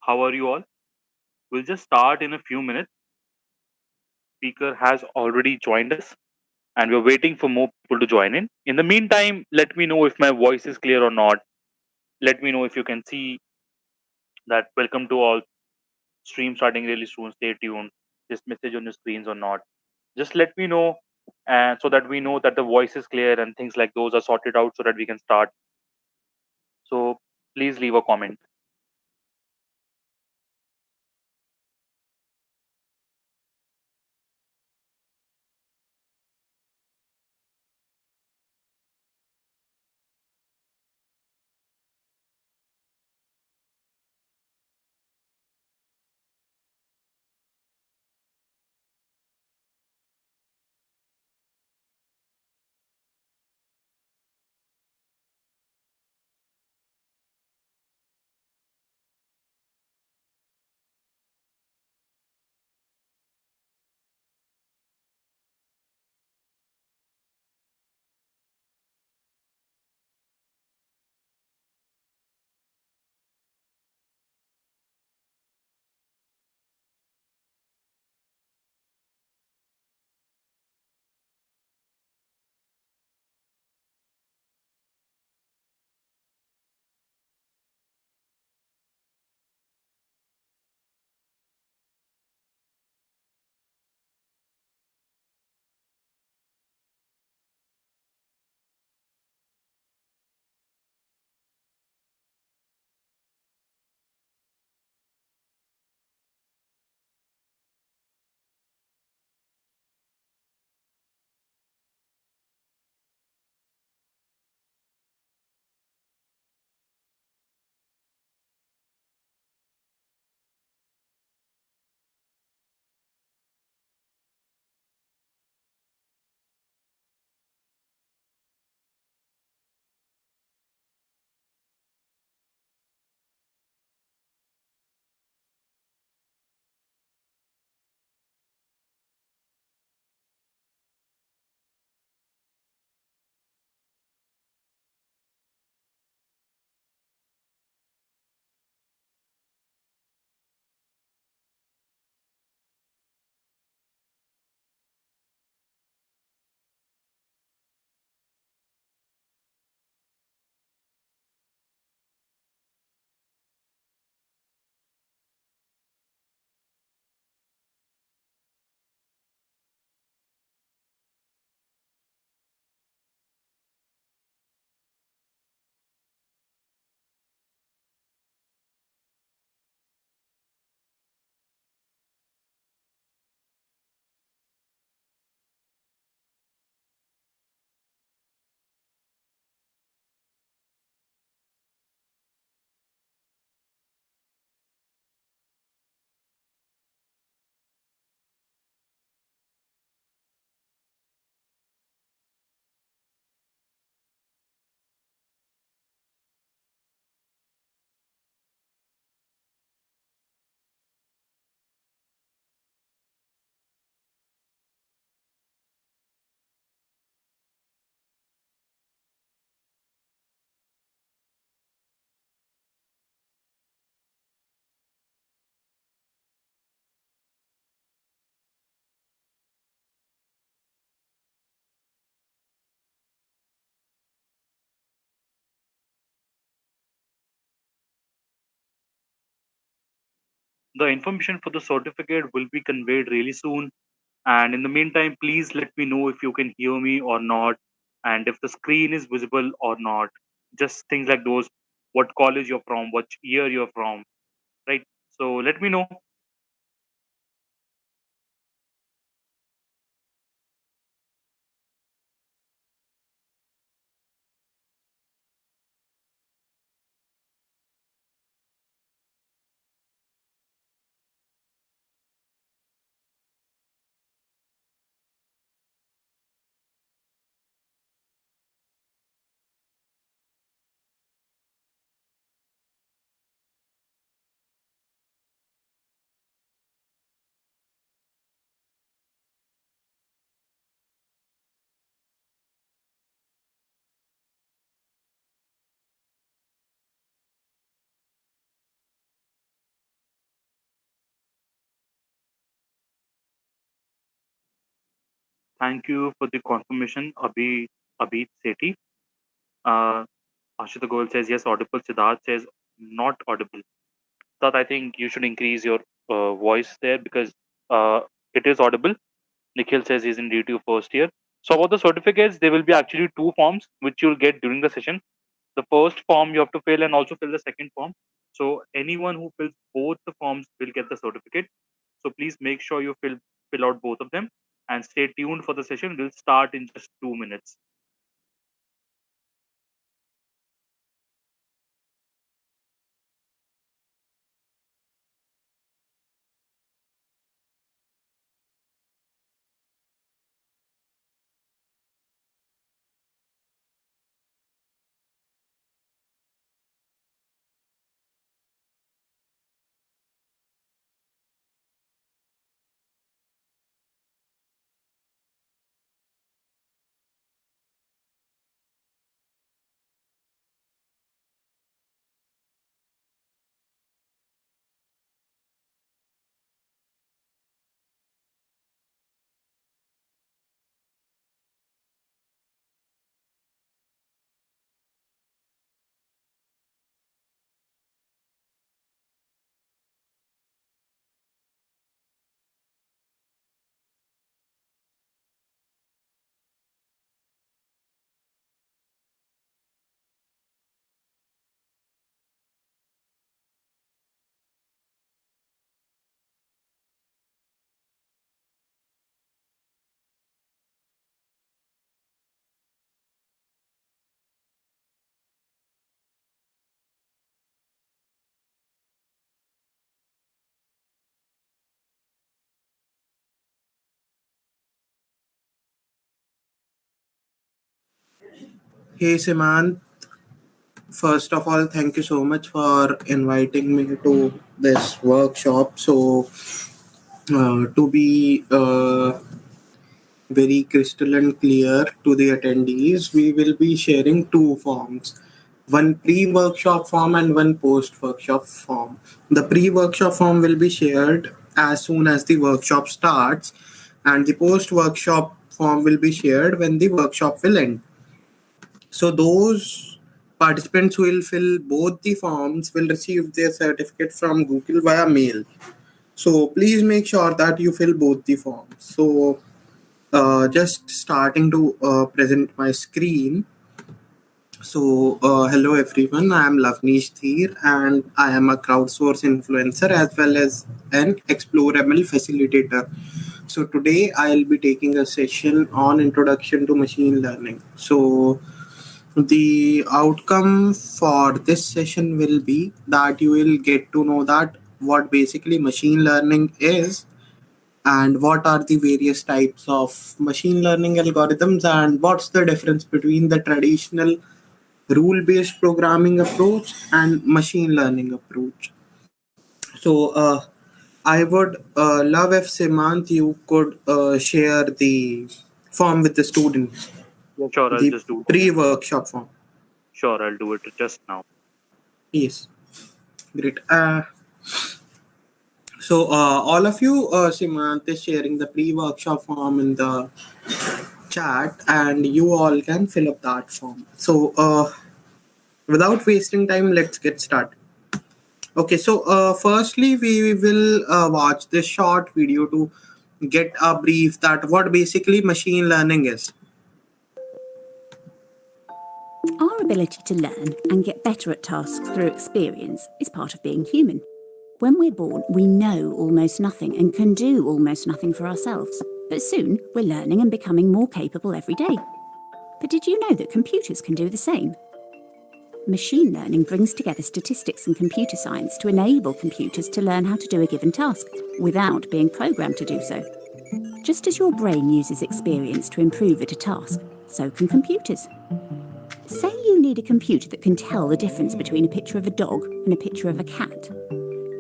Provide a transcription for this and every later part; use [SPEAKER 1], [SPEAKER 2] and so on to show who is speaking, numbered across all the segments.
[SPEAKER 1] How are you all? We'll just start in a few minutes. Speaker has already joined us, and we're waiting for more people to join in. In the meantime, let me know if my voice is clear or not. Let me know if you can see that. Welcome to all. Stream starting really soon. Stay tuned. Just message on your screens or not. Just let me know, and so that we know that the voice is clear and things like those are sorted out, so that we can start. So please leave a comment. The information for the certificate will be conveyed really soon. And in the meantime, please let me know if you can hear me or not, and if the screen is visible or not. Just things like those. What college you're from, what year you're from, right? So let me know. Thank you for the confirmation, Abhi Sethi. Uh, Ashita Goel says yes, audible. Siddharth says not audible. That I think you should increase your voice there because uh, it is audible. Nikhil says he's in DTU first year. So about the certificates, there will be actually two forms which you'll get during the session. The first form you have to fill and also fill the second form. So anyone who fills both the forms will get the certificate. So please make sure you fill out both of them and stay tuned for the session. We'll start in just 2 minutes.
[SPEAKER 2] Hey Simant, first of all, thank you so much for inviting me to this workshop. To be very crystal and clear to the attendees, we will be sharing two forms, one pre workshop form and one post workshop form. The pre workshop form will be shared as soon as the workshop starts, and the post workshop form will be shared when the workshop will end. So those participants who will fill both the forms will receive their certificate from Google via mail. So please make sure that you fill both the forms. So just starting to present my screen. Hello everyone. I am Lavneesh Theer and I am a crowdsource influencer as well as an Explorable facilitator. So today I'll be taking a session on introduction to machine learning. So the outcome for this session will be that you will get to know that what basically machine learning is and what are the various types of machine learning algorithms and what's the difference between the traditional rule based programming approach and machine learning approach. So I would love if Simant you could share the form with the students,
[SPEAKER 1] Yeah, sure, I'll
[SPEAKER 2] the
[SPEAKER 1] just do it.
[SPEAKER 2] pre-workshop form.
[SPEAKER 1] Sure, I'll do it just now.
[SPEAKER 2] Yes. Great. All of you, Simant is sharing the pre-workshop form in the chat, and you all can fill up that form. Without wasting time, let's get started. Okay, firstly, we will watch this short video to get a brief that what basically machine learning is.
[SPEAKER 3] Our ability to learn and get better at tasks through experience is part of being human. When we're born, we know almost nothing and can do almost nothing for ourselves. But soon, we're learning and becoming more capable every day. But did you know that computers can do the same? Machine learning brings together statistics and computer science to enable computers to learn how to do a given task without being programmed to do so. Just as your brain uses experience to improve at a task, so can computers. Say you need a computer that can tell the difference between a picture of a dog and a picture of a cat.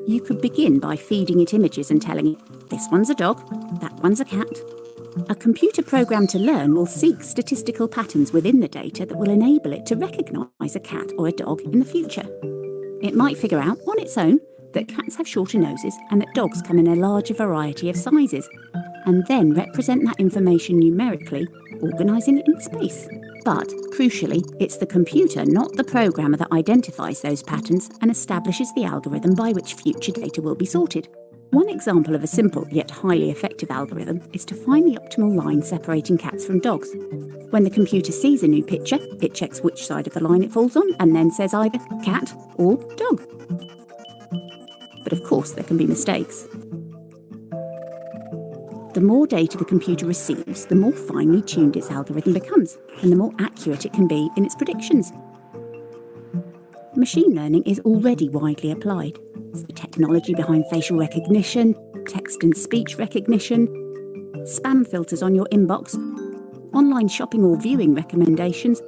[SPEAKER 3] You could begin by feeding it images and telling it, this one's a dog, that one's a cat. A computer programmed to learn will seek statistical patterns within the data that will enable it to recognise a cat or a dog in the future. It might figure out on its own that cats have shorter noses and that dogs come in a larger variety of sizes. and then represent that information numerically, organising it in space. But, crucially, it's the computer, not the programmer, that identifies those patterns and establishes the algorithm by which future data will be sorted. One example of a simple yet highly effective algorithm is to find the optimal line separating cats from dogs. When the computer sees a new picture, it checks which side of the line it falls on and then says either cat or dog. But of course, there can be mistakes. The more data the computer receives, the more finely tuned its algorithm becomes, and the more accurate it can be in its predictions. Machine learning is already widely applied. It's the technology behind facial recognition, text and speech recognition, spam filters on your inbox, online shopping or viewing recommendations,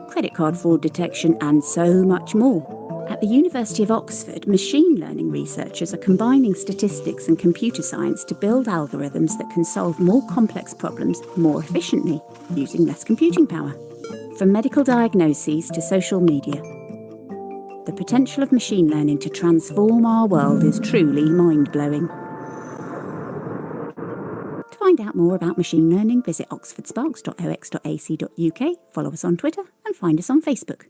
[SPEAKER 3] credit card fraud detection, and so much more. At the University of Oxford, machine learning researchers are combining statistics and computer science to build algorithms that can solve more complex problems more efficiently, using less computing power. From medical diagnoses to social media, the potential of machine learning to transform our world is truly mind-blowing. To find out more about machine learning, visit oxfordsparks.ox.ac.uk, follow us on Twitter, and find us on Facebook.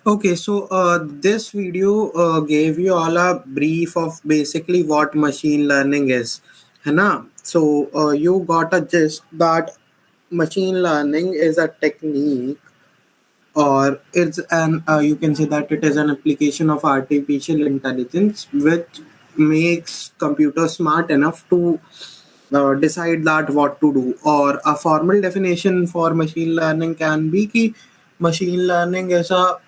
[SPEAKER 2] Okay, so this video gave you all a brief of basically what machine learning is, है ना? So you got a gist that machine learning is a technique, or it's an you can say that it is an application of artificial intelligence which makes computers smart enough to decide that what to do. Or a formal definition for machine learning can be कि machine learning is a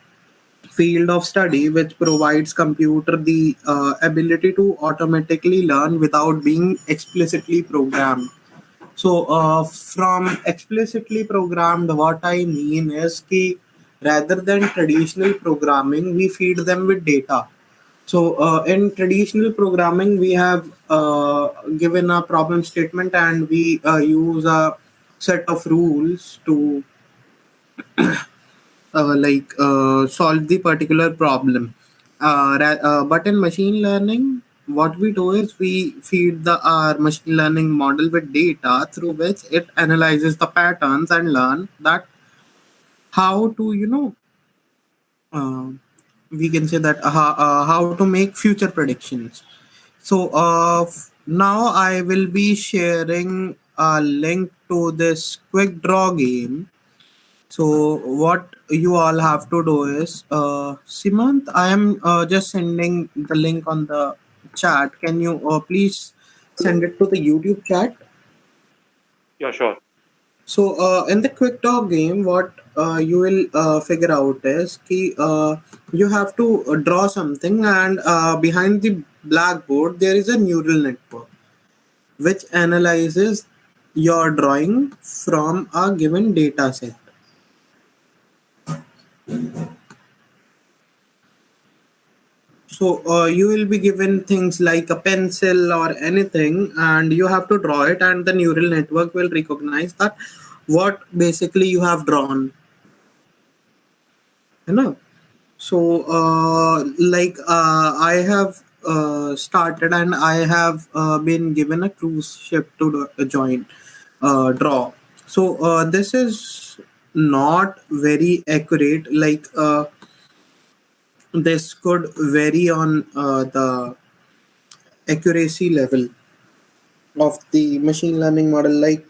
[SPEAKER 2] field of study which provides computer the ability to automatically learn without being explicitly programmed. So from explicitly programmed, what I mean is कि rather than traditional programming, we feed them with data. So in traditional programming, we have given a problem statement and we use a set of rules to solve the particular problem. But in machine learning, what we do is we feed the our machine learning model with data through which it analyzes the patterns and learn that how to uh, we can say that how to make future predictions. So now I will be sharing a link to this quick draw game. So what you all have to do is, Simant, I am just sending the link on the chat. Can you please send it to the YouTube chat?
[SPEAKER 1] Yeah, sure.
[SPEAKER 2] So in the quick talk game, what you will figure out is कि, you have to draw something, and behind the blackboard there is a neural network which analyzes your drawing from a given data set. So you will be given things like a pencil or anything, and you have to draw it, and the neural network will recognize that what basically you have drawn. You know. So I have started, and I have been given a cruise ship to join, draw. So this is not very accurate. This could vary on the accuracy level of the machine learning model. Like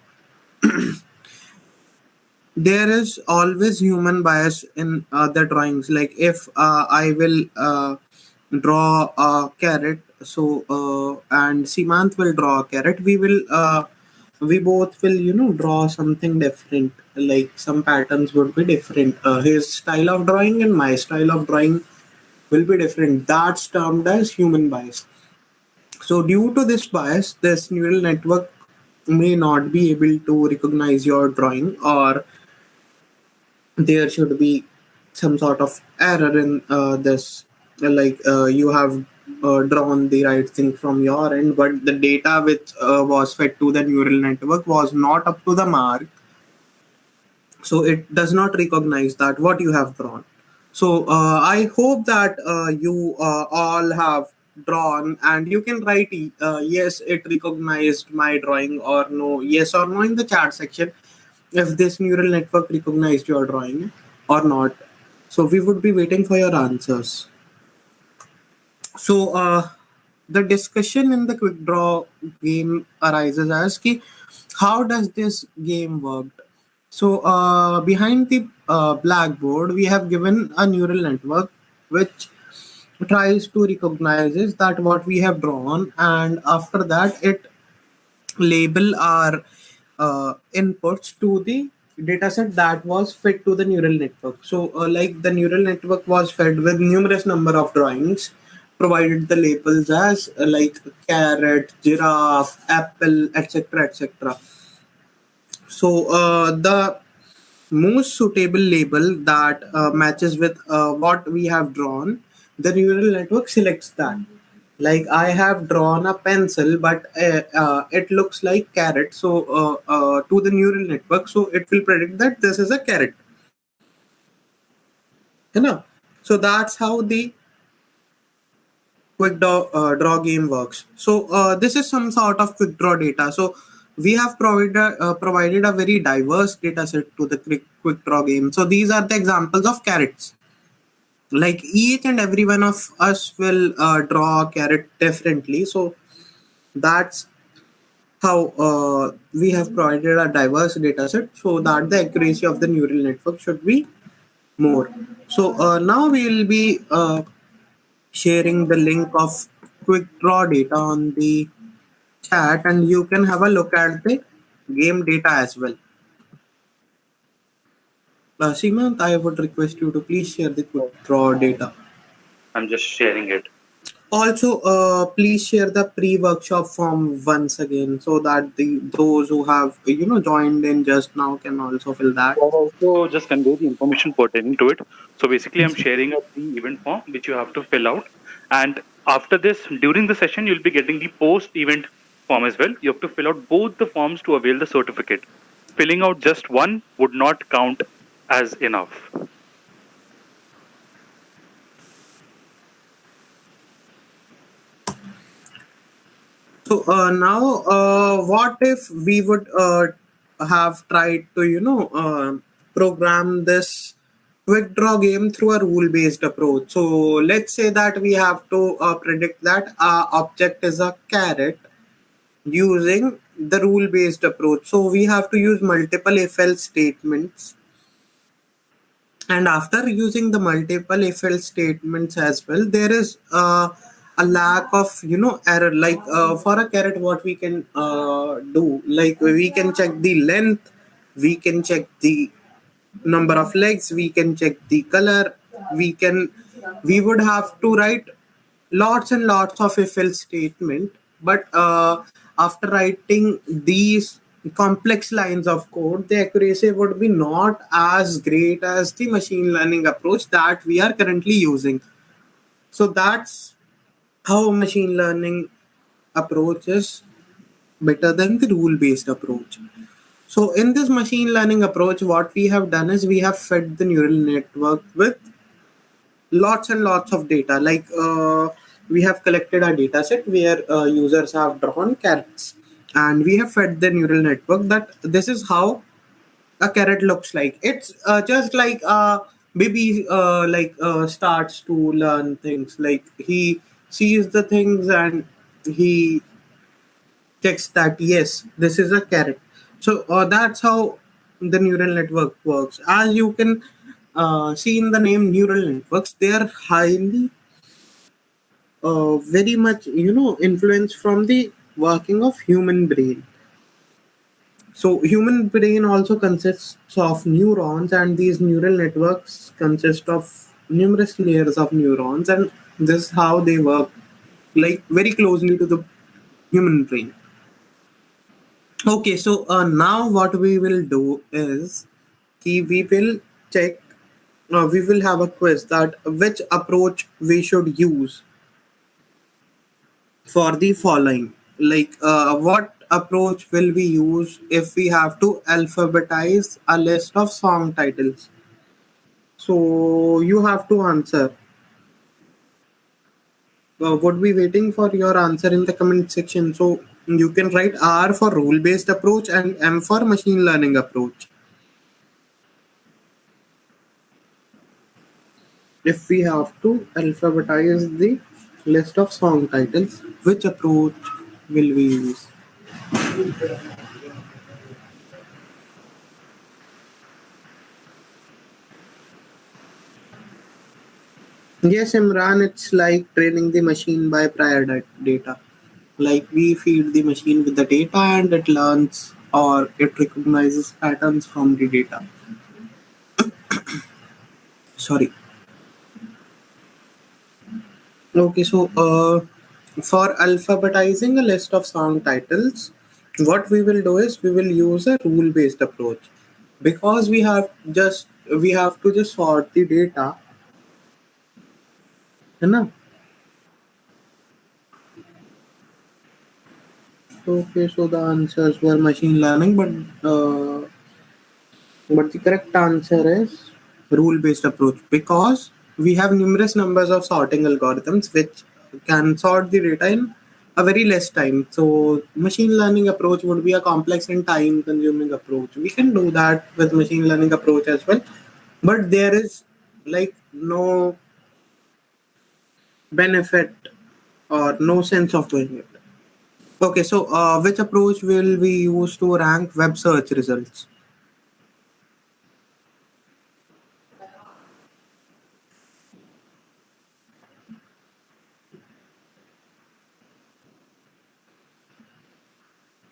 [SPEAKER 2] there is always human bias in the drawings. Like if I will draw a carrot, so and Simant will draw a carrot, we both will draw something different. Like some patterns would be different. His style of drawing and my style of drawing will be different. That's termed as human bias. So due to this bias, this neural network may not be able to recognize your drawing, or there should be some sort of error in this. You have drawn the right thing from your end, but the data which was fed to the neural network was not up to the mark, so it does not recognize that what you have drawn. So I hope that you all have drawn, and you can write yes, it recognized my drawing, or no, yes or no in the chat section if this neural network recognized your drawing or not. So we would be waiting for your answers. So the discussion in the quick draw game arises as ki, how does this game work? So behind the blackboard, we have given a neural network which tries to recognizes that what we have drawn, and after that it label our inputs to the dataset that was fed to the neural network. So like the neural network was fed with numerous number of drawings, provided the labels as like carrot, giraffe, apple, etc., etc. So the most suitable label that matches with what we have drawn, the neural network selects that. Like I have drawn a pencil, but it looks like carrot. So to the neural network, so it will predict that this is a carrot. You know, so that's how the draw game works. So this is some sort of quick draw data. So we have provided a very diverse data set to the quick draw game. So these are the examples of carrots. Like each and every one of us will draw a carrot differently. So that's how we have provided a diverse data set so that the accuracy of the neural network should be more. So now we will be sharing the link of quick draw data on the chat, and you can have a look at the game data as well. Simant, I would request you to please share the quick draw data.
[SPEAKER 1] I'm just sharing it.
[SPEAKER 2] Also, please share the pre-workshop form once again so that those who have joined in just now can also fill that.
[SPEAKER 1] I've also just conveyed the information pertaining to it. So basically, I'm sharing a pre-event form which you have to fill out. And after this, during the session, you'll be getting the post-event form as well. You have to fill out both the forms to avail the certificate. Filling out just one would not count as enough.
[SPEAKER 2] So now, what if we would have tried to, program this quick draw game through a rule-based approach? So let's say that we have to predict that our object is a carrot using the rule-based approach. So we have to use multiple if-else statements. And after using the multiple if-else statements as well, there is a lack of error. Like for a carrot, what we can do, like we can check the length, we can check the number of legs, we can check the color, we would have to write lots and lots of if-else statement. But after writing these complex lines of code, the accuracy would be not as great as the machine learning approach that we are currently using. So that's how machine learning approach is better than the rule-based approach. So in this machine learning approach, what we have done is we have fed the neural network with lots and lots of data. Like we have collected a data set where users have drawn carrots, and we have fed the neural network that this is how a carrot looks like. It's just like a baby starts to learn things. Like he sees the things and he checks that yes, this is a carrot. So that's how the neural network works. As you can see in the name neural networks, they are highly very much influenced from the working of human brain. So human brain also consists of neurons, and these neural networks consist of numerous layers of neurons, and this is how they work, like very closely to the human brain. Okay, so now what we will do is we will check, we will have a quiz that which approach we should use for the following. Like, what approach will we use if we have to alphabetize a list of song titles? So you have to answer. would be waiting for your answer in the comment section. So you can write R for rule based approach and M for machine learning approach. If we have to alphabetize the list of song titles, which approach will we use? Yes, Imran, it's like training the machine by prior data. Like we feed the machine with the data and it learns or it recognizes patterns from the data. Sorry. Okay, so for alphabetizing a list of song titles, what we will do is we will use a rule based approach because we have to just sort the data, है ना? Okay, so the answers were machine learning, but the correct answer is rule based approach because we have numerous numbers of sorting algorithms which can sort the data in a very less time. So machine learning approach would be a complex and time consuming approach. We can do that with machine learning approach as well, but there is like no benefit or no sense of doing it. Okay, so which approach will we use to rank web search results?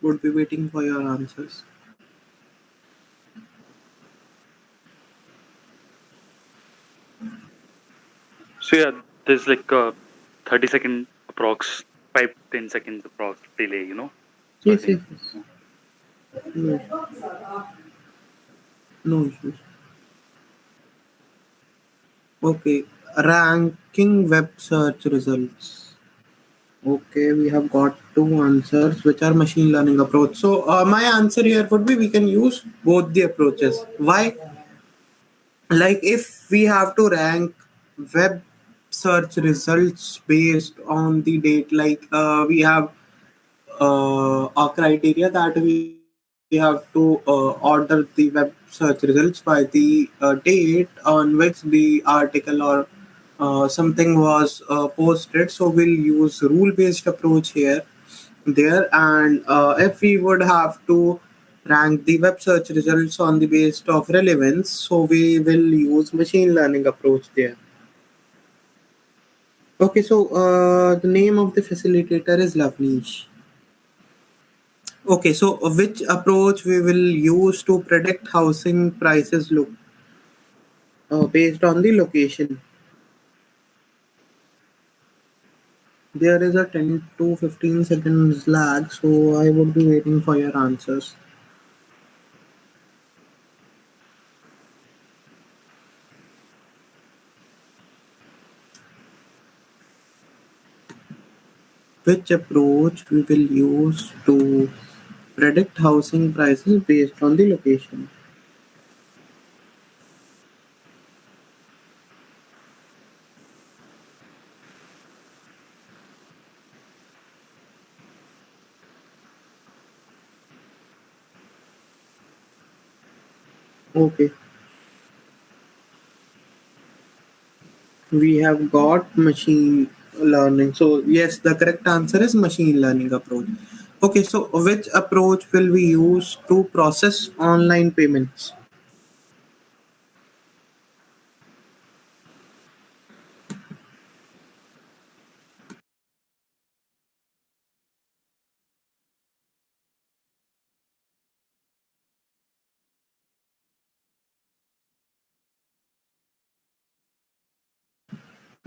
[SPEAKER 2] Would be waiting for your answers.
[SPEAKER 1] So yeah, there's like a 30-second approx, 5-10 seconds approx delay, you know. So I
[SPEAKER 2] Yes, yes,
[SPEAKER 1] think
[SPEAKER 2] yes. No, no issues. Okay, ranking web search results. Okay, we have got two answers, which are machine learning approach. So my answer here would be we can use both the approaches. Why? Like if we have to rank web search results based on the date, like we have a criteria that we have to order the web search results by the date on which the article or something was posted. So we'll use rule based approach here there, and if we would have to rank the web search results on the basis of relevance, so we will use machine learning approach there. Okay, so the name of the facilitator is Lavnish. Okay, so which approach we will use to predict housing prices look based on the location? There is a 10 to 15 seconds lag, so I would be waiting for your answers. Which approach we will use to predict housing prices based on the location? Okay, we have got machine learning. So yes, the correct answer is machine learning approach. Okay, so which approach will we use to process online payments?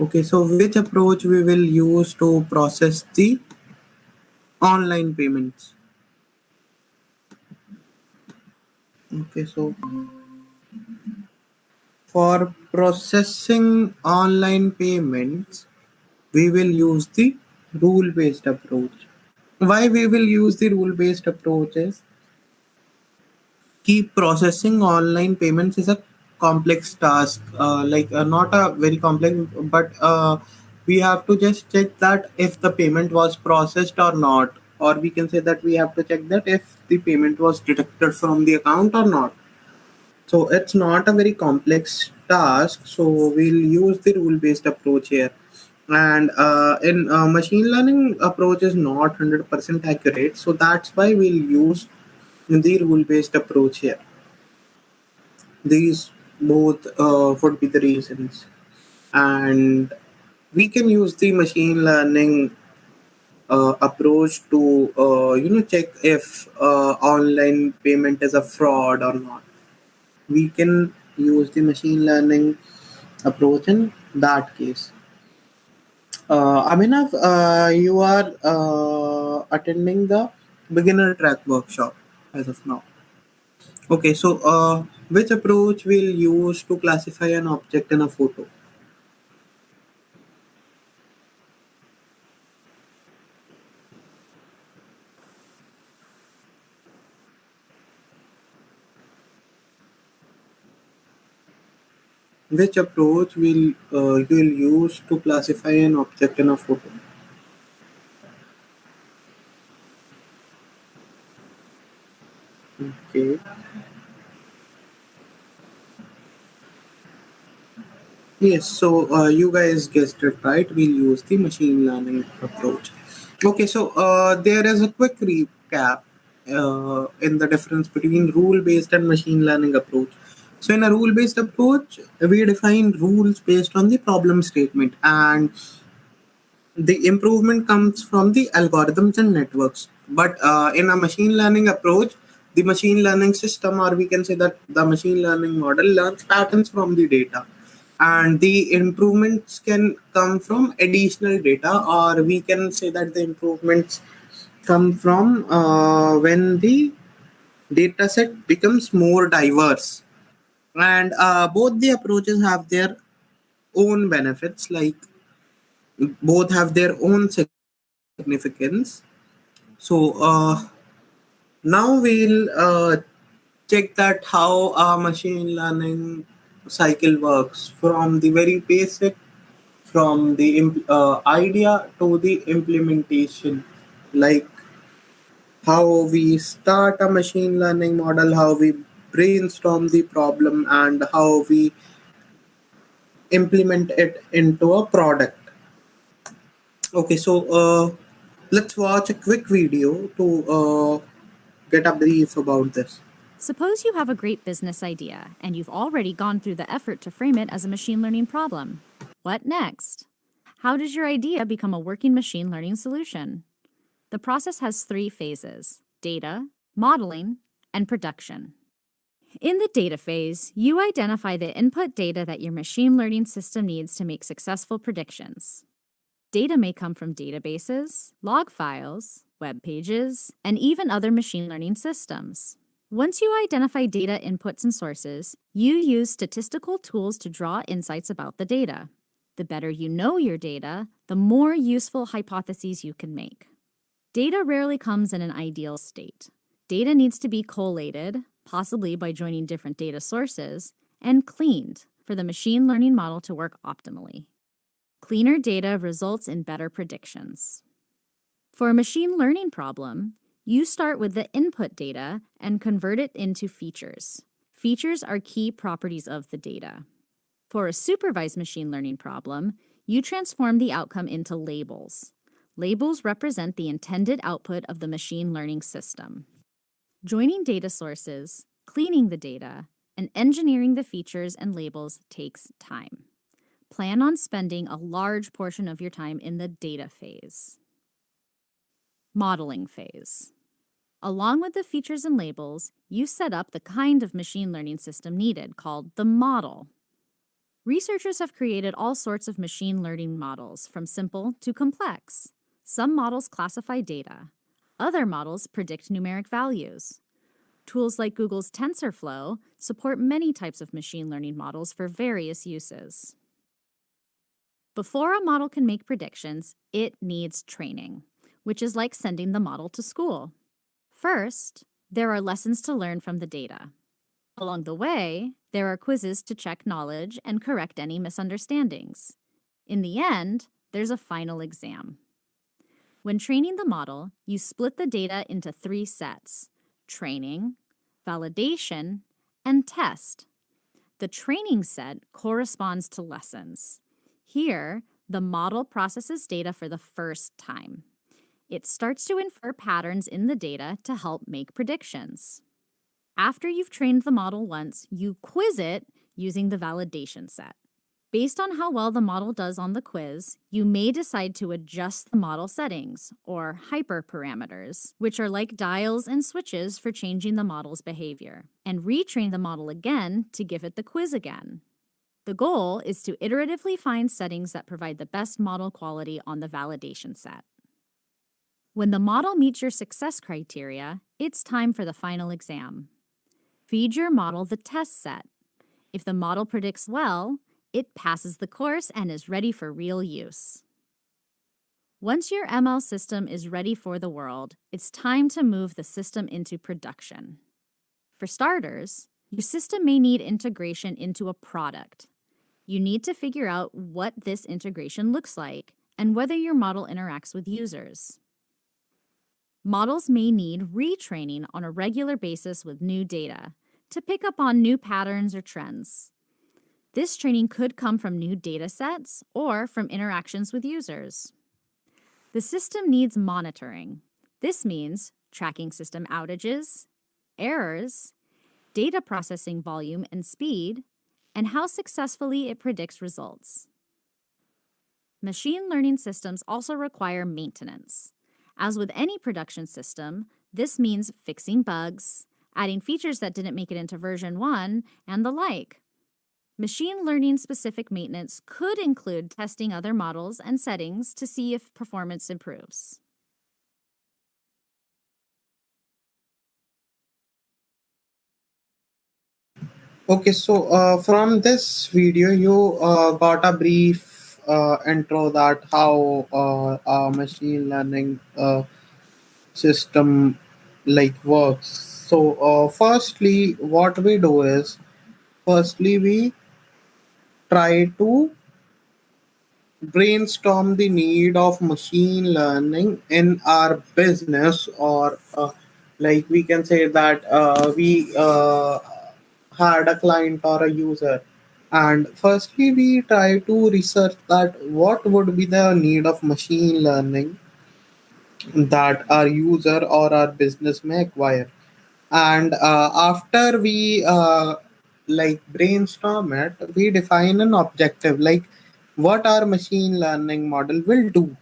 [SPEAKER 2] Okay, so which approach we will use to process the online payments? Okay, so for processing online payments, we will use the rule based approach. Why we will use the rule based approach is keep processing online payments is a complex task, not a very complex, but we have to just check that if the payment was processed or not, or we can say that we have to check that if the payment was deducted from the account or not. So it's not a very complex task. So we'll use the rule-based approach here. And in machine learning approach is not 100% accurate. So that's why we'll use the rule-based approach here. These both would be the reasons. And we can use the machine learning approach to check if online payment is a fraud or not. We can use the machine learning approach in that case. Aminav, you are attending the beginner track workshop as of now. Okay, so which approach will use to classify an object in a photo? Which approach will you will use to classify an object in a photo? Okay. Yes, so you guys guessed it right. We'll use the machine learning approach. Okay, so there is a quick recap in the difference between rule-based and machine learning approach. So in a rule-based approach, we define rules based on the problem statement, and the improvement comes from the algorithms and networks. But in a machine learning approach, the machine learning system, or we can say that the machine learning model, learns patterns from the data, and the improvements can come from additional data, or we can say that the improvements come from when the data set becomes more diverse. And both the approaches have their own benefits, like both have their own significance. So now we'll check that how a machine learning cycle works from the very basic, from the idea to the implementation, like how we start a machine learning model, how we brainstorm the problem, and how we implement it into a product. Okay, so let's watch a quick video to get a brief about this.
[SPEAKER 4] Suppose you have a great business idea, and you've already gone through the effort to frame it as a machine learning problem. What next? How does your idea become a working machine learning solution? The process has 3 phases: data, modeling, and production. In the data phase, you identify the input data that your machine learning system needs to make successful predictions. Data may come from databases, log files, web pages, and even other machine learning systems. Once you identify data inputs and sources, you use statistical tools to draw insights about the data. The better you know your data, the more useful hypotheses you can make. Data rarely comes in an ideal state. Data needs to be collated, possibly by joining different data sources, and cleaned for the machine learning model to work optimally. Cleaner data results in better predictions. For a machine learning problem, you start with the input data and convert it into features. Features are key properties of the data. For a supervised machine learning problem, you transform the outcome into labels. Labels represent the intended output of the machine learning system. Joining data sources, cleaning the data, and engineering the features and labels takes time. Plan on spending a large portion of your time in the data phase. Modeling phase. Along with the features and labels, you set up the kind of machine learning system needed, called the model. Researchers have created all sorts of machine learning models, from simple to complex. Some models classify data. Other models predict numeric values. Tools like Google's TensorFlow support many types of machine learning models for various uses. Before a model can make predictions, it needs training, which is like sending the model to school. First, there are lessons to learn from the data. Along the way, there are quizzes to check knowledge and correct any misunderstandings. In the end, there's a final exam. When training the model, you split the data into 3 sets: training, validation, and test. The training set corresponds to lessons. Here, the model processes data for the first time. It starts to infer patterns in the data to help make predictions. After you've trained the model once, you quiz it using the validation set. Based on how well the model does on the quiz, you may decide to adjust the model settings, or hyperparameters, which are like dials and switches for changing the model's behavior, and retrain the model again to give it the quiz again. The goal is to iteratively find settings that provide the best model quality on the validation set. When the model meets your success criteria, it's time for the final exam. Feed your model the test set. If the model predicts well, it passes the course and is ready for real use. Once your ML system is ready for the world, it's time to move the system into production. For starters, your system may need integration into a product. You need to figure out what this integration looks like and whether your model interacts with users. Models may need retraining on a regular basis with new data to pick up on new patterns or trends. This training could come from new data sets or from interactions with users. The system needs monitoring. This means tracking system outages, errors, data processing volume and speed, and how successfully it predicts results. Machine learning systems also require maintenance. As with any production system, this means fixing bugs, adding features that didn't make it into version 1, and the like. Machine learning specific maintenance could include testing other models and settings to see if performance improves.
[SPEAKER 2] Okay, so from this video, you got a brief intro that how a machine learning system like works. So, firstly, what we do is, firstly we try to brainstorm the need of machine learning in our business, or like we can say that we had a client or a user, and firstly we try to research that what would be the need of machine learning that our user or our business may acquire. And after we like brainstorm it, we define an objective, like what our machine learning model will do,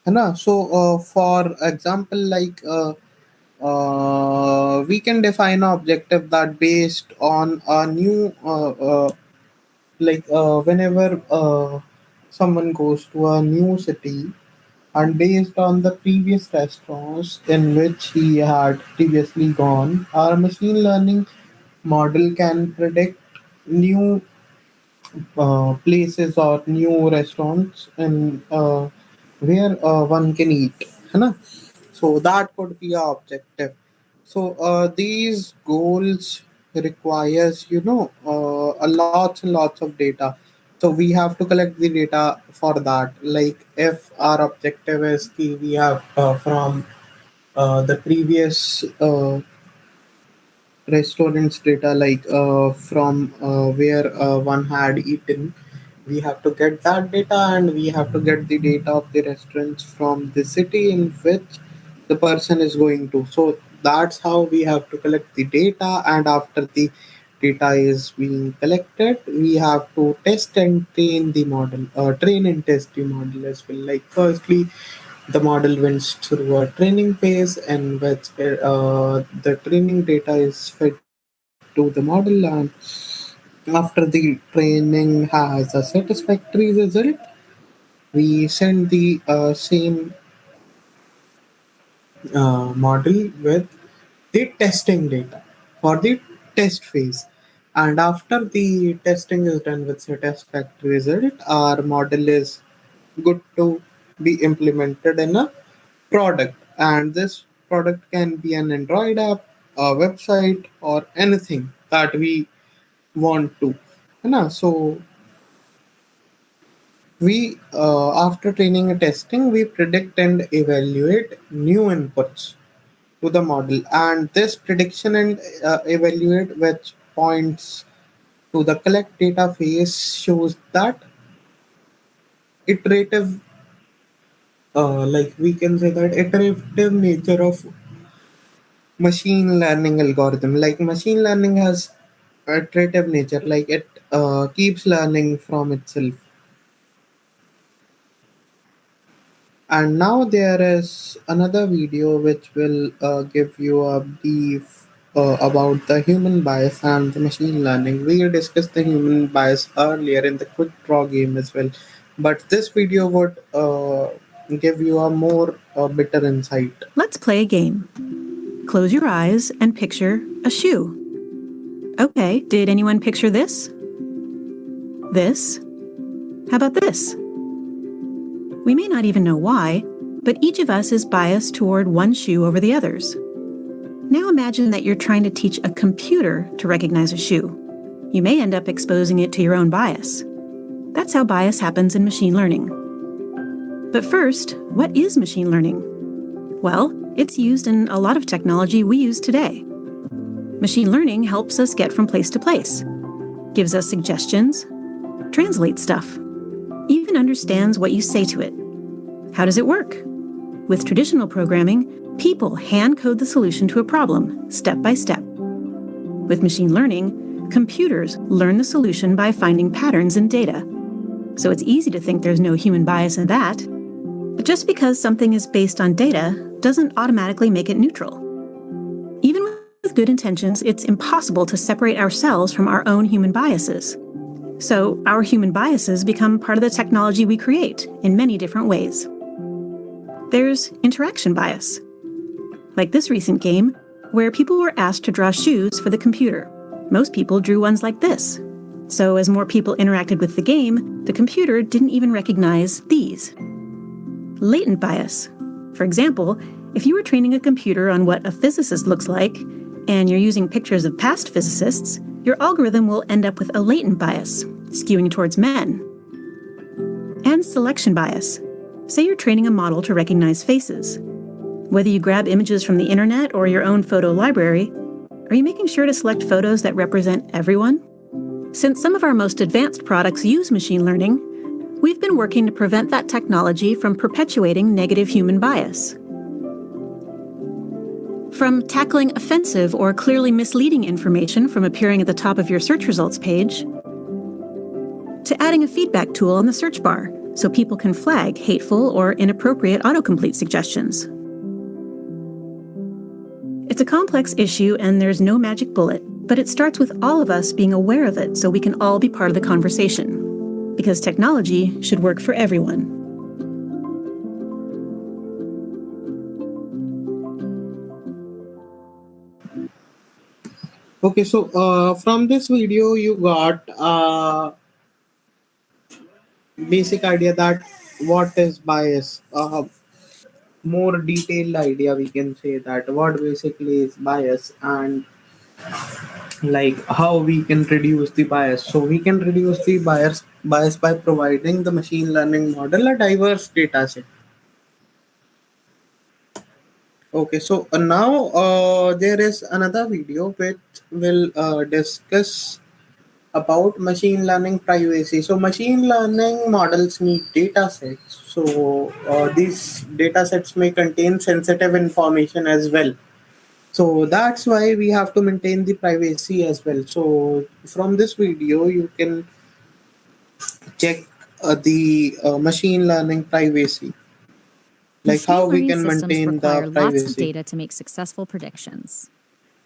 [SPEAKER 2] है ना? So for example, like we can define an objective that based on a new whenever someone goes to a new city, and based on the previous restaurants in which he had previously gone, our machine learning model can predict new places or new restaurants and where one can eat, है ना? So that could be our objective. So these goals requires, a lots and lots of data. So we have to collect the data for that. Like if our objective is we have from the previous restaurants data, like from where one had eaten, we have to get that data, and we have to get the data of the restaurants from the city in which the person is going to. So that's how we have to collect the data, and after the data is being collected, we have to test and train the model, train and test the model as well. Like firstly, the model went through a training phase, and which the training data is fed to the model, and after the training has a satisfactory result, we send the same model with the testing data for the test phase. And after the testing is done with satisfactory result, our model is good to be implemented in a product. And this product can be an Android app, a website, or anything that we want to. है ना? So After training and testing, we predict and evaluate new inputs to the model, and this prediction and evaluate which points to the collect data phase shows that iterative, like we can say that iterative nature of machine learning algorithm. Like machine learning has iterative nature, like it keeps learning from itself. And now there is another video which will give you a brief about the human bias and the machine learning. We discussed the human bias earlier in the quick draw game as well, but this video would give you a more better insight.
[SPEAKER 5] Let's play a game. Close your eyes and picture a shoe. Okay, did anyone picture this? This? How about this? We may not even know why, but each of us is biased toward one shoe over the others. Now imagine that you're trying to teach a computer to recognize a shoe. You may end up exposing it to your own bias. That's how bias happens in machine learning. But first, what is machine learning? Well, it's used in a lot of technology we use today. Machine learning helps us get from place to place, gives us suggestions, translates stuff, even understands what you say to it. How does it work? With traditional programming, people hand code the solution to a problem, step by step. With machine learning, computers learn the solution by finding patterns in data. So it's easy to think there's no human bias in that. But just because something is based on data doesn't automatically make it neutral. Even with good intentions, it's impossible to separate ourselves from our own human biases. So our human biases become part of the technology we create in many different ways. There's interaction bias, like this recent game where people were asked to draw shoes for the computer. Most people drew ones like this. So as more people interacted with the game, the computer didn't even recognize these. Latent bias. For example, if you were training a computer on what a physicist looks like, and you're using pictures of past physicists, your algorithm will end up with a latent bias, skewing towards men. And selection bias. Say you're training a model to recognize faces. Whether you grab images from the internet or your own photo library, are you making sure to select photos that represent everyone? Since some of our most advanced products use machine learning, we've been working to prevent that technology from perpetuating negative human bias. From tackling offensive or clearly misleading information from appearing at the top of your search results page, to adding a feedback tool on the search bar so people can flag hateful or inappropriate autocomplete suggestions. It's a complex issue and there's no magic bullet, but it starts with all of us being aware of it so we can all be part of the conversation. Because technology should work for everyone.
[SPEAKER 2] Okay, so from this video, you got basic idea that what is bias. More detailed idea, we can say that what basically is bias and like how we can reduce the bias. So we can reduce the bias by providing the machine learning model a diverse data set. Okay, so now there is another video which will discuss about machine learning privacy. So machine learning models need data sets. So these data sets may contain sensitive information as well. So that's why we have to maintain the privacy as well. So from this video, you can check the machine learning privacy, like
[SPEAKER 4] Machine
[SPEAKER 2] how we
[SPEAKER 4] learning
[SPEAKER 2] can
[SPEAKER 4] systems
[SPEAKER 2] maintain the
[SPEAKER 4] require lots of
[SPEAKER 2] privacy.
[SPEAKER 4] data to make successful predictions.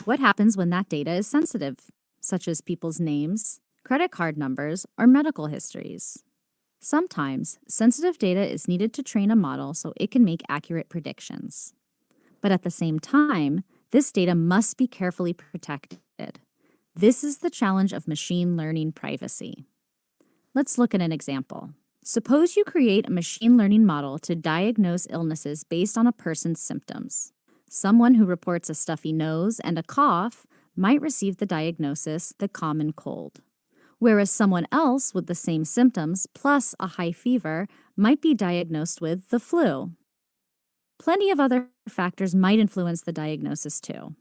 [SPEAKER 4] What happens when that data is sensitive, such as people's names, credit card numbers, or medical histories? Sometimes, sensitive data is needed to train a model so it can make accurate predictions. But at the same time, this data must be carefully protected. This is the challenge of machine learning privacy. Let's look at an example. Suppose you create a machine learning model to diagnose illnesses based on a person's symptoms. Someone who reports a stuffy nose and a cough might receive the diagnosis, the common cold. whereas someone else with the same symptoms plus a high fever might be diagnosed with the flu. Plenty of other factors might influence the diagnosis too.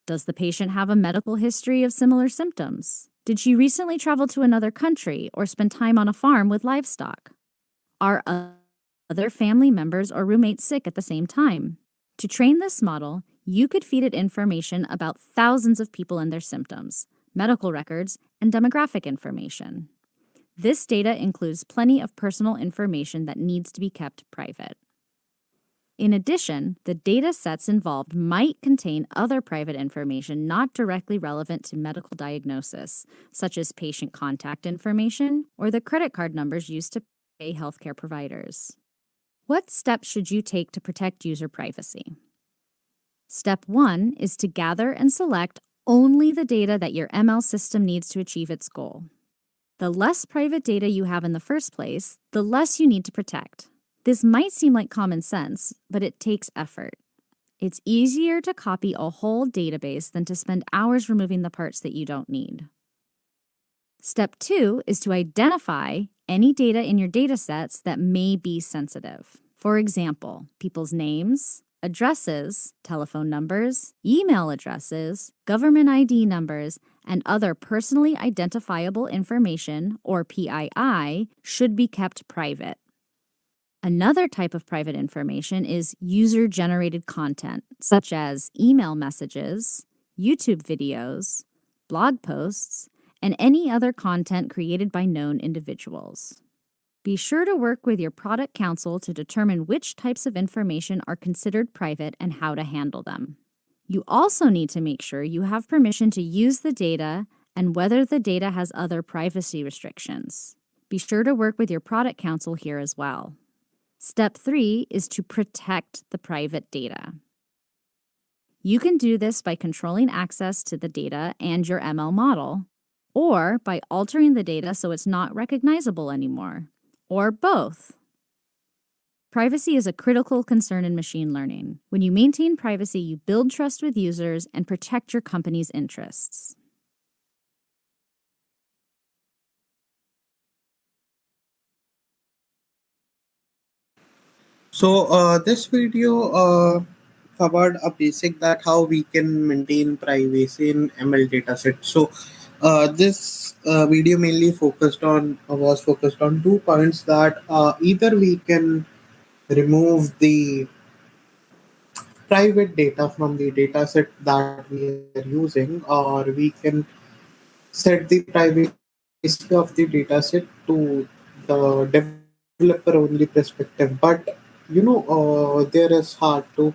[SPEAKER 4] Does the patient have a medical history of similar symptoms? Did she recently travel to another country or spend time on a farm with livestock? Are other family members or roommates sick at the same time? To train this model, you could feed it information about thousands of people and their symptoms, medical records, and demographic information. This data includes plenty of personal information that needs to be kept private. In addition, the data sets involved might contain other private information not directly relevant to medical diagnosis, such as patient contact information or the credit card numbers used to pay healthcare providers. What steps should you take to protect user privacy? Step 1 is to gather and select only the data that your ML system needs to achieve its goal. The less private data you have in the first place, the less you need to protect. This might seem like common sense, but it takes effort. It's easier to copy a whole database than to spend hours removing the parts that you don't need. Step 2 is to identify any data in your datasets that may be sensitive. For example, people's names, addresses, telephone numbers, email addresses, government ID numbers, and other personally identifiable information, or PII, should be kept private. Another type of private information is user-generated content, such as email messages, YouTube videos, blog posts, and any other content created by known individuals. Be sure to work with your product counsel to determine which types of information are considered private and how to handle them. You also need to make sure you have permission to use the data and whether the data has other privacy restrictions. Be sure to work with your product counsel here as well. Step 3 is to protect the private data. You can do this by controlling access to the data and your ML model, or by altering the data so it's not recognizable anymore, or both. Privacy is a critical concern in machine learning. When you maintain privacy, you build trust with users and protect your company's interests.
[SPEAKER 2] So this video covered a basic that how we can maintain privacy in ML dataset. So this video mainly focused on was focused on 2 points that either we can remove the private data from the dataset that we are using, or we can set the privacy of the dataset to the developer only perspective. But there is hard to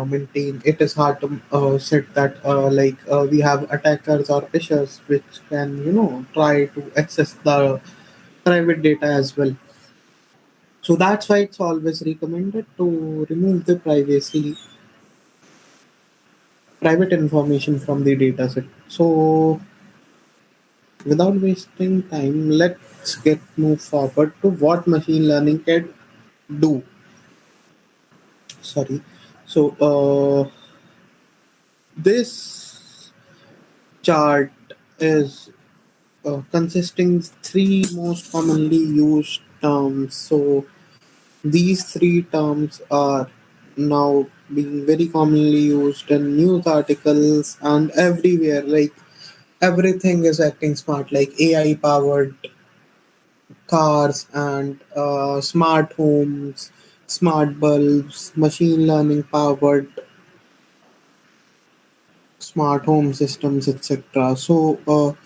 [SPEAKER 2] maintain. It is hard to set that we have attackers or phishers which can try to access the private data as well. So that's why it's always recommended to remove the private information from the dataset. So without wasting time, let's get move forward to what machine learning can do. Sorry. So this chart is consisting three most commonly used terms. So these three terms are now being very commonly used in news articles and everywhere. Like everything is acting smart, like AI powered cars and smart homes, smart bulbs, machine learning powered smart home systems, etc. So,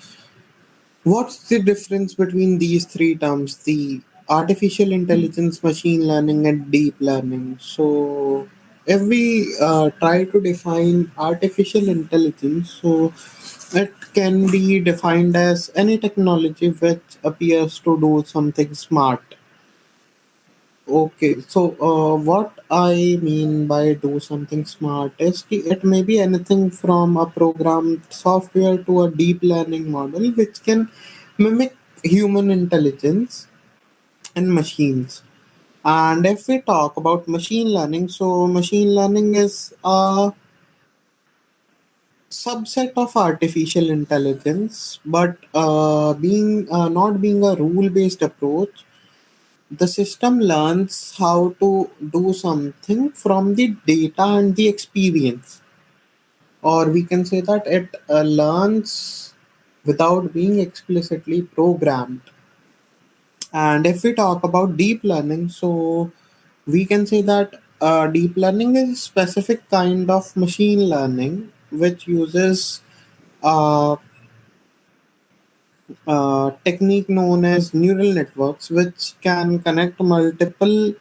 [SPEAKER 2] what's the difference between these three terms? The artificial intelligence, machine learning, and deep learning. So, if we try to define artificial intelligence, so it can be defined as any technology which appears to do something smart. Okay, so what I mean by do something smart is it may be anything from a programmed software to a deep learning model which can mimic human intelligence in machines. And if we talk about machine learning, so machine learning is a subset of artificial intelligence, but being not being a rule-based approach, the system learns how to do something from the data and the experience, or we can say that it learns without being explicitly programmed. And if we talk about deep learning, so we can say that deep learning is a specific kind of machine learning which uses uh, technique known as neural networks, which can connect multiple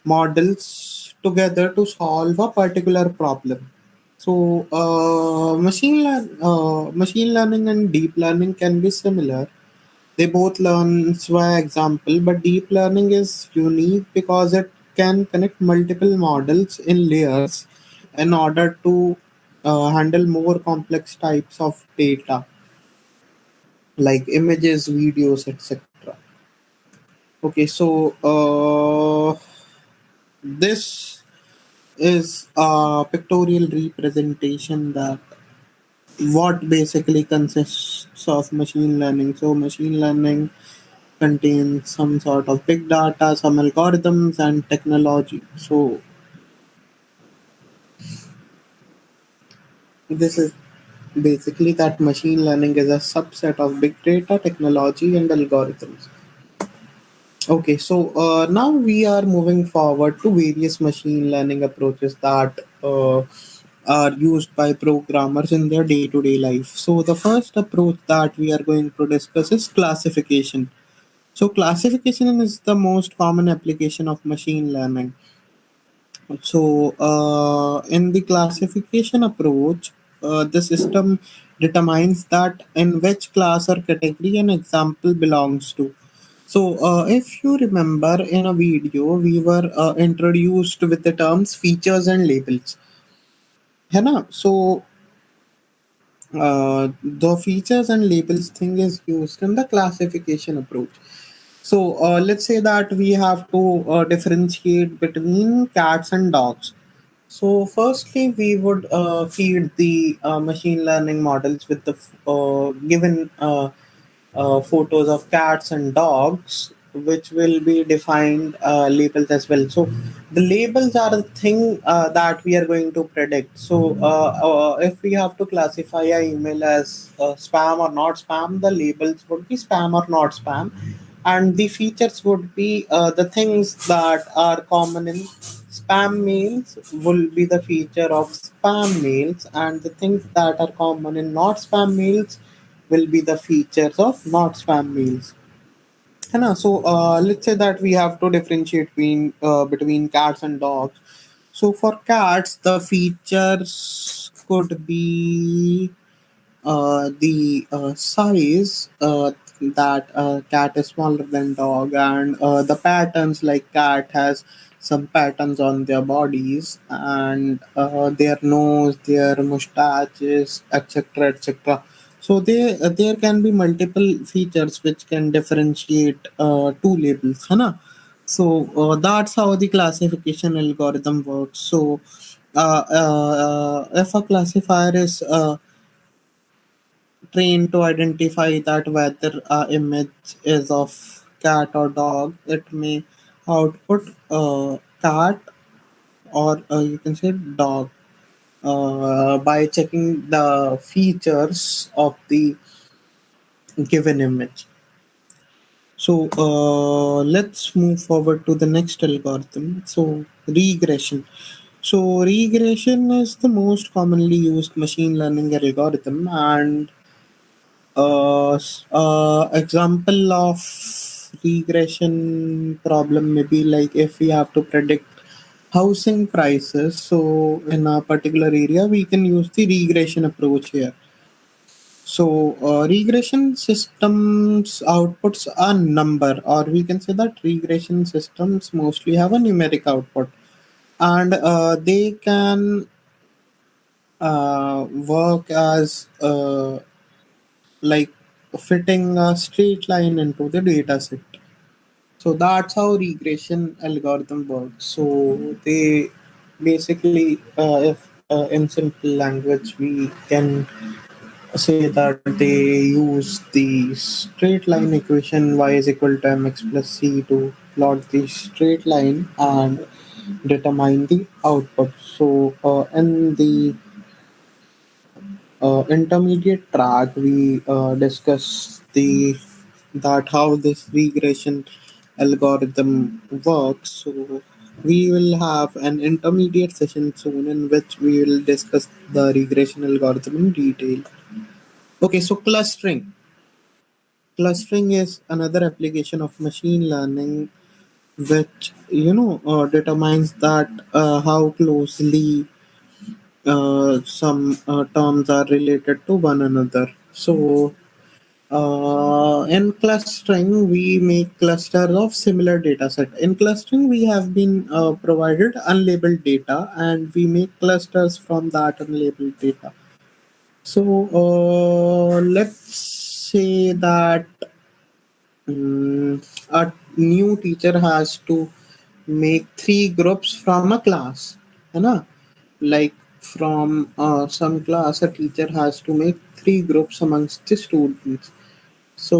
[SPEAKER 2] models together to solve a particular problem. So, machine learning and deep learning can be similar. They both learn via example, but deep learning is unique because it can connect multiple models in layers in order to handle more complex types of data like images, videos, etc. Okay, so this is a pictorial representation that what basically consists of machine learning. So machine learning contains some sort of big data, some algorithms and technology. So this is basically that machine learning is a subset of big data, technology and algorithms. Okay, so now we are moving forward to various machine learning approaches that are used by programmers in their day to day life. So, the first approach that we are going to discuss is classification. So, classification is the most common application of machine learning. So, in the classification approach, the system determines that in which class or category an example belongs to. So, if you remember in a video, we were introduced with the terms features and labels. है ना? So, the features and labels thing is used in the classification approach. So let's say that we have to differentiate between cats and dogs. So firstly, we would feed the machine learning models with the given photos of cats and dogs, which will be defined labels as well. So the labels are the thing that we are going to predict. So if we have to classify a email as spam or not spam, the labels would be spam or not spam, and the features would be the things that are common in spam mails will be the feature of spam mails, and the things that are common in not spam mails will be the features of not spam mails. है ना? So let's say that we have to differentiate between cats and dogs. So for cats, the features could be the size that cat is smaller than dog, and the patterns, like cat has some patterns on their bodies and their nose, their mustaches, etc., etc. So there can be multiple features which can differentiate two labels, है ना? So that's how the classification algorithm works. So if a classifier is trained to identify that whether a image is of cat or dog, it may output cat, or you can say dog, by checking the features of the given image. So let's move forward to the next algorithm. So regression. So regression is the most commonly used machine learning algorithm, and example of regression problem maybe like if we have to predict housing prices, so in a particular area we can use the regression approach here. So regression systems outputs a number, or we can say that regression systems mostly have a numeric output, and they can work as like fitting a straight line into the data set. So that's how regression algorithm works. So they basically, if in simple language, we can say that they use the straight line equation y is equal to mx plus c to plot the straight line and determine the output. So in the intermediate track, we discuss the that how this regression algorithm works. So we will have an intermediate session soon in which we will discuss the regression algorithm in detail. Okay, so clustering. Clustering is another application of machine learning, which determines that how closely some terms are related to one another. So in clustering, we make clusters of similar data set. In clustering, we have been provided unlabeled data, and we make clusters from that unlabeled data. So let's say that a new teacher has to make three groups from a class, है ना? Like from some class, a teacher has to make three groups amongst the students. So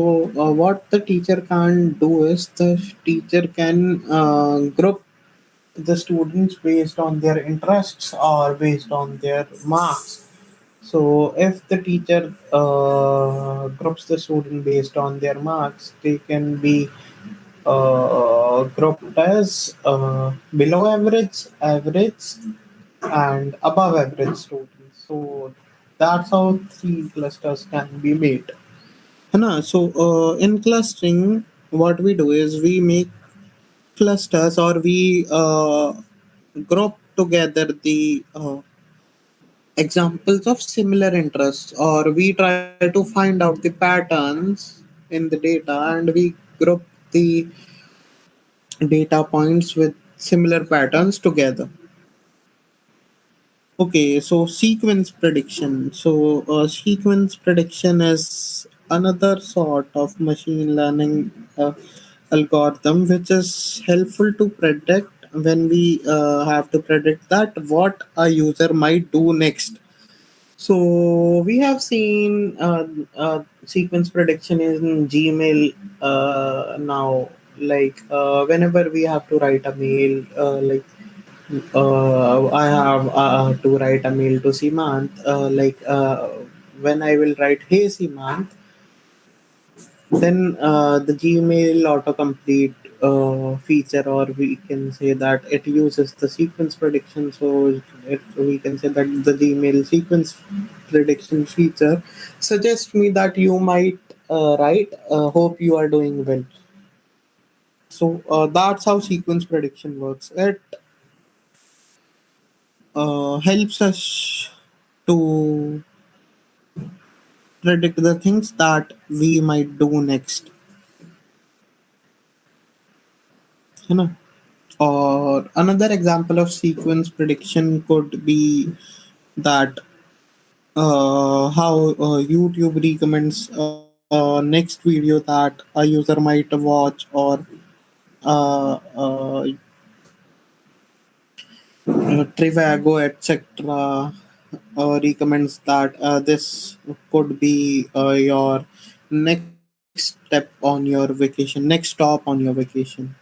[SPEAKER 2] what the teacher can do is the teacher can group the students based on their interests or based on their marks. So if the teacher groups the student based on their marks, they can be grouped as below average, average, and above average students. So that's how three clusters can be made. है ना? So in clustering, what we do is we make clusters or we group together the examples of similar interests, or we try to find out the patterns in the data and we group the data points with similar patterns together. Okay, so sequence prediction. So sequence prediction is another sort of machine learning algorithm which is helpful to predict when we have to predict that what a user might do next. So we have seen sequence prediction in Gmail now. Like whenever we have to write a mail, like I have to write a mail to Simant. When I will write "Hey Simant," then the Gmail autocomplete feature, or we can say that it uses the sequence prediction. So we can say that the Gmail sequence prediction feature suggests me that you might write. Hope you are doing well. So that's how sequence prediction works. It helps us to predict the things that we might do next. You know? Or another example of sequence prediction could be that how YouTube recommends next video that a user might watch, or Trivago, etc. Recommends that this could be your next step on your vacation, next stop on your vacation.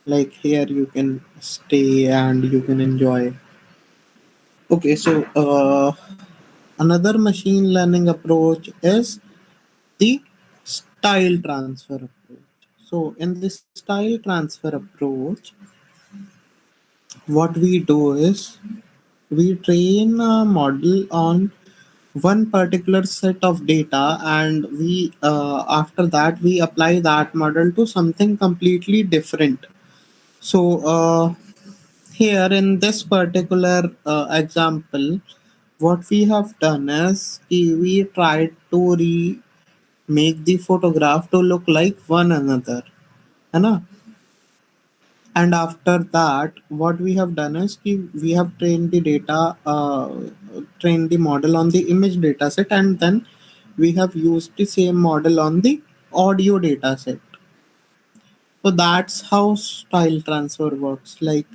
[SPEAKER 2] Like here, you can stay and you can enjoy. Okay, so another machine learning approach is the style transfer approach. So in the style transfer approach, what we do is we train a model on one particular set of data, and we after that we apply that model to something completely different. So here in this particular example, what we have done is we tried to make the photograph to look like one another, है ना? And after that, what we have done is we have trained the data, trained the model on the image data set, and then we have used the same model on the audio data set. So that's how style transfer works. Like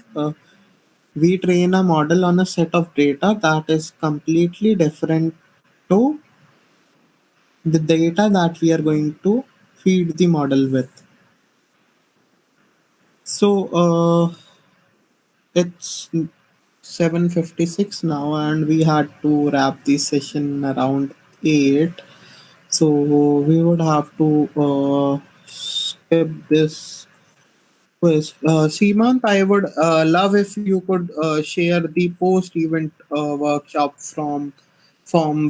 [SPEAKER 2] We train a model on a set of data that is completely different to the data that we are going to feed the model with. So it's 7:56 now, and we had to wrap this session around 8. So we would have to skip this quiz. Seemant, I would love if you could share the post-event workshop from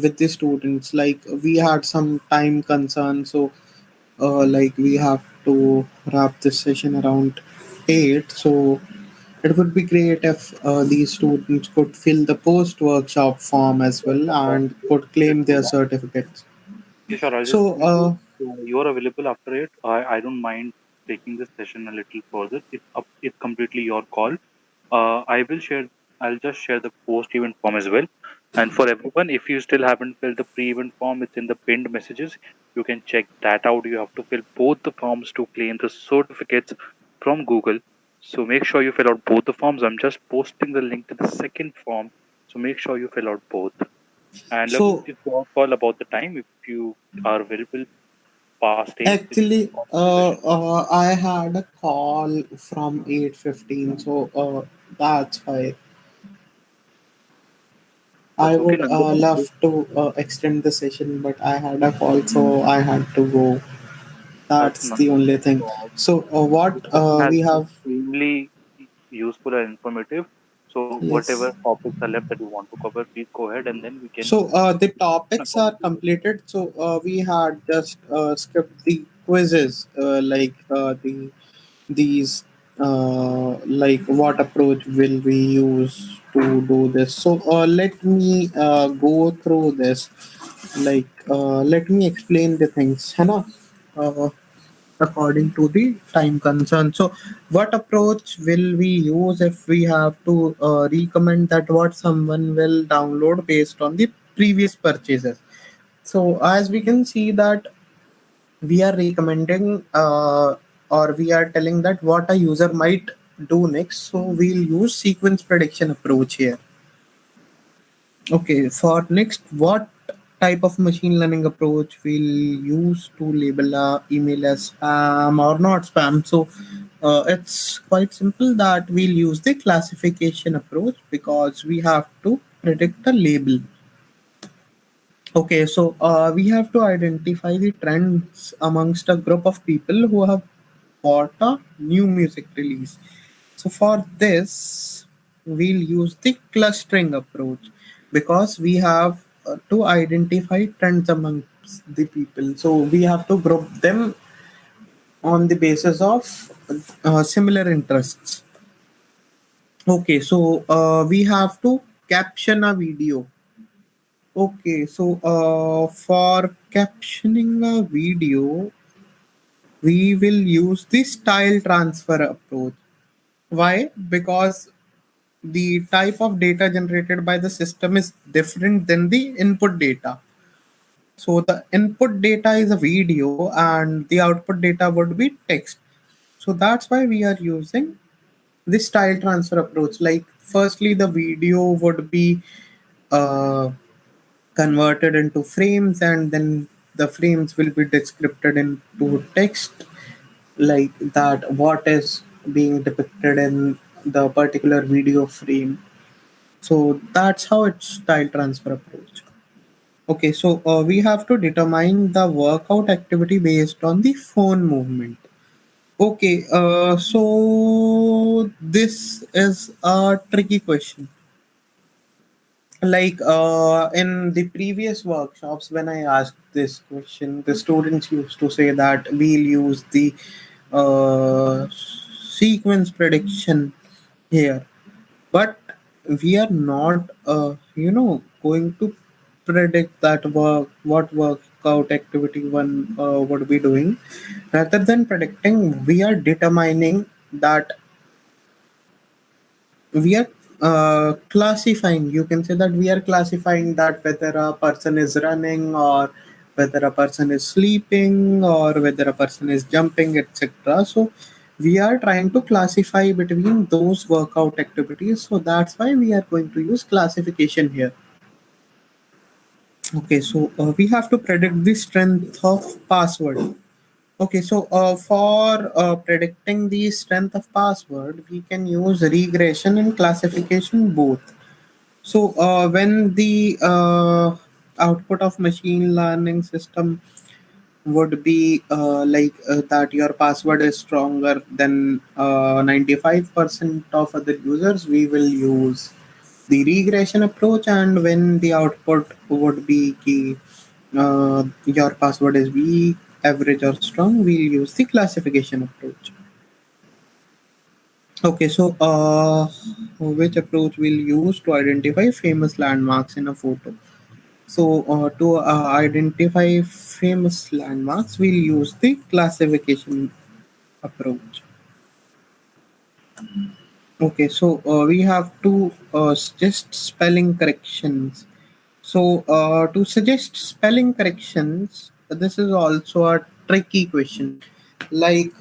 [SPEAKER 2] with the students. Like we had some time concern, so like we have to wrap this session around 8. So it would be great if these students could fill the post workshop form as well and could
[SPEAKER 1] Let's
[SPEAKER 2] claim
[SPEAKER 1] do
[SPEAKER 2] their
[SPEAKER 1] that.
[SPEAKER 2] certificates.
[SPEAKER 1] Yeah, sure. I'll just
[SPEAKER 2] So,
[SPEAKER 1] ping you. You are available after it. I don't mind taking this session a little further. It's completely your call. I will share. I'll just share the post-event form as well. And for everyone, if you still haven't filled the pre-event form, it's in the pinned messages. You can check that out. You have to fill both the forms to claim the certificates from Google. So make sure you fill out both the forms. I'm just posting the link to the second form. So make sure you fill out both. And let me
[SPEAKER 2] so
[SPEAKER 1] just call about the time. If you are available past 8, we can
[SPEAKER 2] actually,
[SPEAKER 1] call the session.
[SPEAKER 2] I had a call from 8:15. So, that's why I
[SPEAKER 1] That's okay,
[SPEAKER 2] would
[SPEAKER 1] Nandan.
[SPEAKER 2] love to extend the session, but I had a call, so I had to go.
[SPEAKER 1] That's
[SPEAKER 2] That's the
[SPEAKER 1] nothing.
[SPEAKER 2] only thing. So,
[SPEAKER 1] This
[SPEAKER 2] what
[SPEAKER 1] session has
[SPEAKER 2] we
[SPEAKER 1] been
[SPEAKER 2] have,
[SPEAKER 1] extremely useful and informative. So whatever
[SPEAKER 2] yes.
[SPEAKER 1] topics are left that you want to cover, please go ahead and then we can
[SPEAKER 2] So the topics are
[SPEAKER 1] according to this.
[SPEAKER 2] completed. So we had just skipped the quizzes, like these, like what approach will we use to do this. So let me go through this. Like let me explain the things, है ना? According to the time concern. So, what approach will we use if we have to recommend that what someone will download based on the previous purchases? So, as we can see that we are recommending or we are telling that what a user might do next. So, we'll use sequence prediction approach here. Okay, for next, what type of machine learning approach we'll use to label a email as spam or not spam? So it's quite simple that we'll use the classification approach because we have to predict a label. Okay, so we have to identify the trends amongst a group of people who have bought a new music release. So for this, we'll use the clustering approach because we have to identify trends amongst the people. So we have to group them on the basis of similar interests. Okay, so we have to caption a video. Okay, so for captioning a video, we will use the style transfer approach. Why? Because the type of data generated by the system is different than the input data. So the input data is a video and the output data would be text. So that's why we are using this style transfer approach. Like, firstly, the video would be uh, converted into frames, and then the frames will be described into text, like that what is being depicted in the particular video frame. So that's how it's style transfer approach. Okay, so we have to determine the workout activity based on the phone movement. Okay, so this is a tricky question. Like in the previous workshops, when I asked this question, the students used to say that we'll use the sequence prediction here, but we are not going to predict that what workout activity one would be doing. Rather than predicting, we are determining that we are classifying. You can say that we are classifying that whether a person is running or whether a person is sleeping or whether a person is jumping, etc. So We are trying to classify between those workout activities, so that's why we are going to use classification here. Okay, so we have to predict the strength of password. Okay, so for predicting the strength of password, we can use regression and classification both. So when the output of machine learning system would be that your password is stronger than 95% of other users, we will use the regression approach. And when the output would be key, your password is weak, average, or strong, we'll use the classification approach. Okay, so which approach we'll use to identify famous landmarks in a photo? So to identify famous landmarks, we'll use the classification approach. Okay, so we have to suggest spelling corrections. So to suggest spelling corrections, this is also a tricky question. Like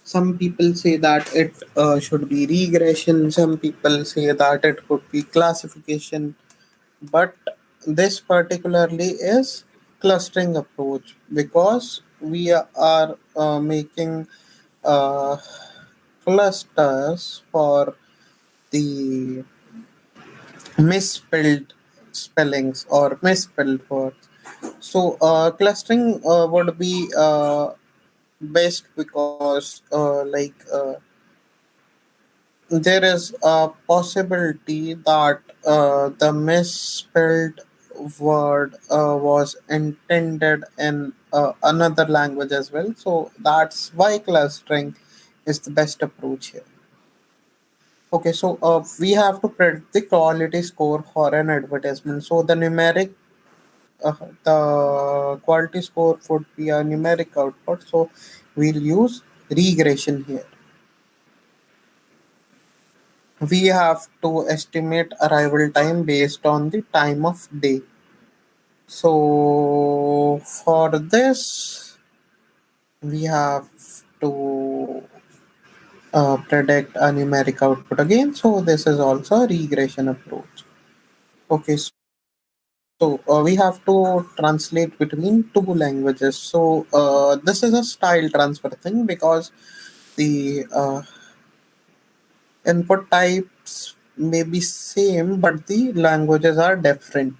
[SPEAKER 2] some people say that it should be regression, some people say that it could be classification, but this particularly is clustering approach because we are making uh, clusters for the misspelled spellings or misspelled words. So clustering would be best because there is a possibility that the misspelled word was intended in another language as well. So that's why clustering is the best approach here. Okay, so we have to predict the quality score for an advertisement. So uh, the quality score would be a numeric output. So we'll use regression here. We have to estimate arrival time based on the time of day. So for this, we have to predict a numeric output again. So this is also a regression approach. Okay, so we have to translate between two languages. So this is a style transfer thing because the input types may be same, but the languages are different.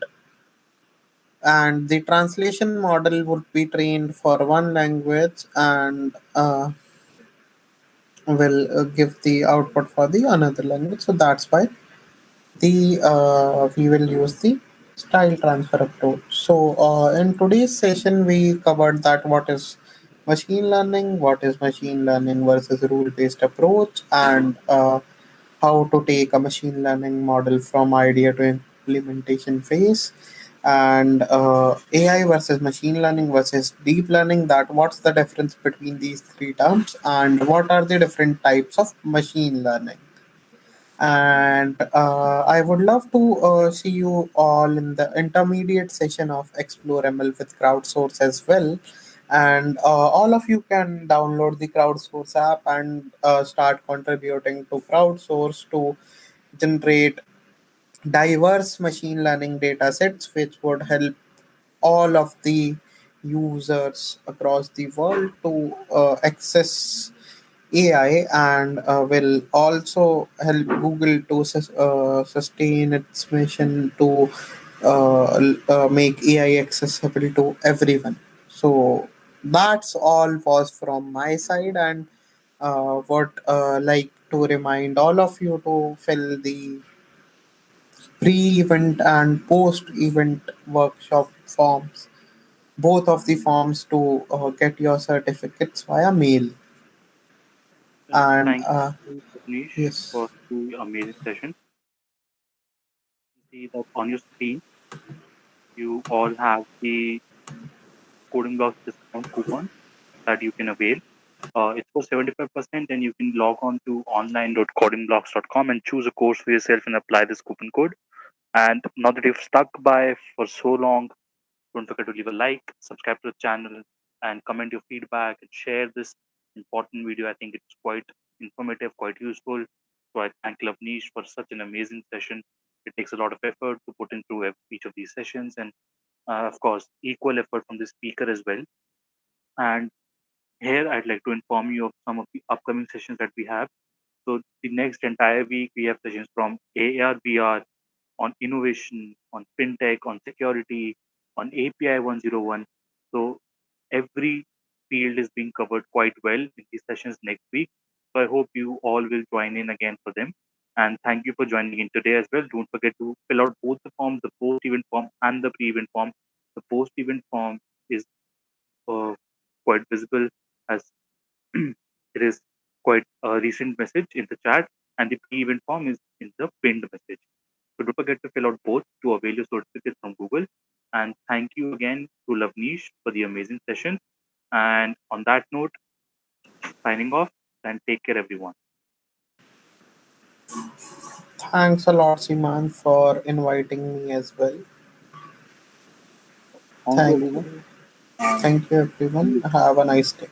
[SPEAKER 2] And the translation model would be trained for one language and will give the output for the another language. So that's why the we will use the style transfer approach. So in today's session we covered that what is machine learning versus rule based approach, and how to take a machine learning model from idea to implementation phase, and AI versus machine learning versus deep learning, that what's the difference between these three terms and what are the different types of machine learning. And I would love to see you all in the intermediate session of Explore ML with Crowdsource as well. And all of you can download the Crowdsource app and start contributing to Crowdsource to generate diverse machine learning data sets, which would help all of the users across the world to access AI, and will also help Google to sustain its mission to make AI accessible to everyone. So that's all was from my side, and would like to remind all of you to fill the pre-event and post-event workshop forms, both of the forms, to get your certificates via mail. And
[SPEAKER 1] Thank you, Sapnesh,
[SPEAKER 2] yes.
[SPEAKER 1] for the amazing session. See that on your screen, you all have the coding blocks discount coupon that you can avail. It's for 75%, and you can log on to online.codingblocks.com and choose a course for yourself and apply this coupon code. And now that you've stuck by for so long, don't forget to leave a like, subscribe to the channel, and comment your feedback and share this important video. I think it's quite informative, quite useful. So I thank Lavnish for such an amazing session. It takes a lot of effort to put into each of these sessions, and of course, equal effort from the speaker as well. And here, I'd like to inform you of some of the upcoming sessions that we have. So the next entire week, we have sessions from AR, VR, on innovation, on fintech, on security, on API 101. So every field is being covered quite well in these sessions next week. So I hope you all will join in again for them. And thank you for joining in today as well. Don't forget to fill out both the forms, the post-event form and the pre-event form. The post-event form is uh, quite visible as it is quite a recent message in the chat, and the pre-event form is in the pinned message. So don't forget to fill out both to avail your certificate from Google. And thank you again to Lavnish for the amazing session. And on that note, signing off and take care, everyone.
[SPEAKER 2] Thanks a lot, Siman, for inviting me as well.
[SPEAKER 1] Thank you,
[SPEAKER 2] Thank
[SPEAKER 1] everyone.
[SPEAKER 2] you.
[SPEAKER 1] And
[SPEAKER 2] Thank you, everyone. Have a nice day.